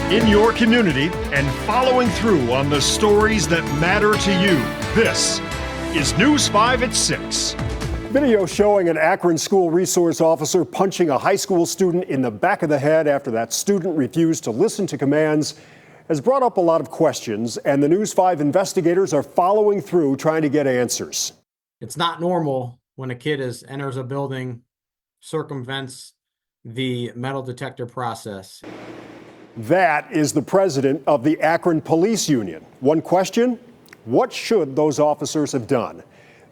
in your community and following through on the stories that matter to you. This is News 5 at 6. Video showing an Akron school resource officer punching a high school student in the back of the head after that student refused to listen to commands has brought up a lot of questions, and the News 5 investigators are following through trying to get answers. It's not normal when a kid enters a building, circumvents the metal detector process. That is the president of the Akron Police Union. One question: what should those officers have done?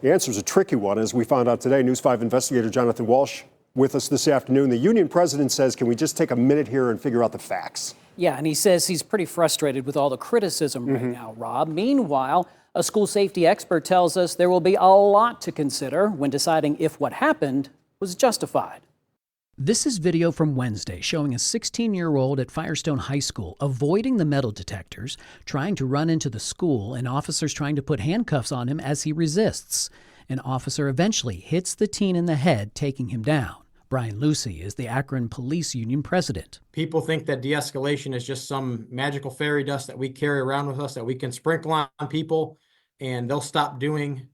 The answer is a tricky one, as we found out today. News 5 investigator Jonathan Walsh with us this afternoon. The union president says, can we just take a minute here and figure out the facts? Yeah, and he says he's pretty frustrated with all the criticism right now, Rob. Meanwhile, a school safety expert tells us there will be a lot to consider when deciding if what happened was justified. This is video from Wednesday showing a 16-year-old at Firestone High School avoiding the metal detectors, trying to run into the school, and officers trying to put handcuffs on him as he resists. An officer eventually hits the teen in the head, taking him down. Brian Lucy is the Akron Police Union President. People think that de-escalation is just some magical fairy dust that we carry around with us that we can sprinkle on people and they'll stop doing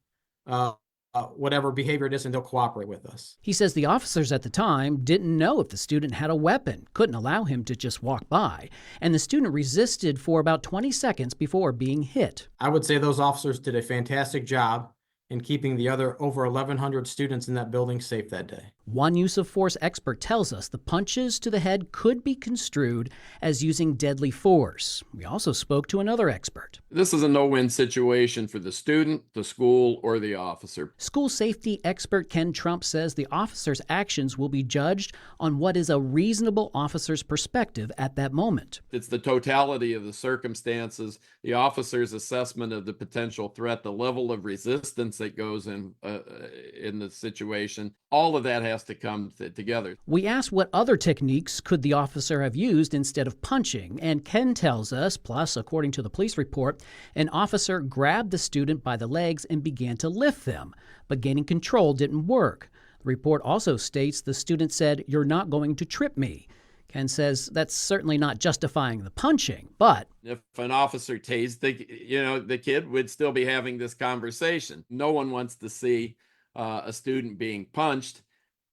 whatever behavior it is and they'll cooperate with us. He says the officers at the time didn't know if the student had a weapon, couldn't allow him to just walk by, and the student resisted for about 20 seconds before being hit. I would say those officers did a fantastic job in keeping the other over 1,100 students in that building safe that day. One use of force expert tells us the punches to the head could be construed as using deadly force. We also spoke to another expert. This is a no-win situation for the student, the school, or the officer. School safety expert Ken Trump says the officer's actions will be judged on what is a reasonable officer's perspective at that moment. It's the totality of the circumstances, the officer's assessment of the potential threat, the level of resistance that goes in the situation. All of that has to come together. We asked what other techniques could the officer have used instead of punching, and Ken tells us, plus, according to the police report, an officer grabbed the student by the legs and began to lift them, but gaining control didn't work. The report also states the student said, "You're not going to trip me." Ken says that's certainly not justifying the punching, but if an officer tased the kid would still be having this conversation. No one wants to see a student being punched.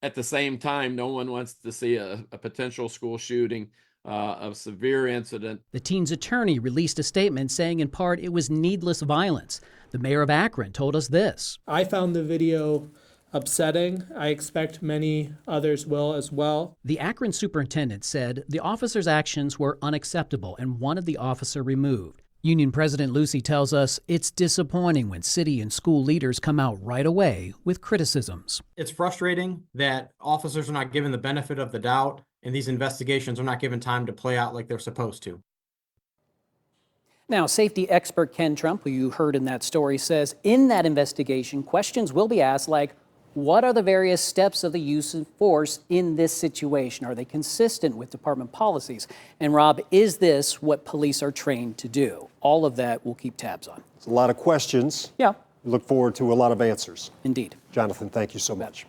At the same time, no one wants to see a potential school shooting, a severe incident. The teen's attorney released a statement saying in part it was needless violence. The mayor of Akron told us this. I found the video upsetting. I expect many others will as well. The Akron superintendent said the officer's actions were unacceptable and wanted the officer removed. Union President Lucy tells us it's disappointing when city and school leaders come out right away with criticisms. It's frustrating that officers are not given the benefit of the doubt and these investigations are not given time to play out like they're supposed to. Now, safety expert Ken Trump, who you heard in that story, says in that investigation, questions will be asked like, what are the various steps of the use of force in this situation? Are they consistent with department policies? And Rob, is this what police are trained to do? All of that we'll keep tabs on. It's a lot of questions. Yeah. Look forward to a lot of answers. Indeed. Jonathan, thank you so much.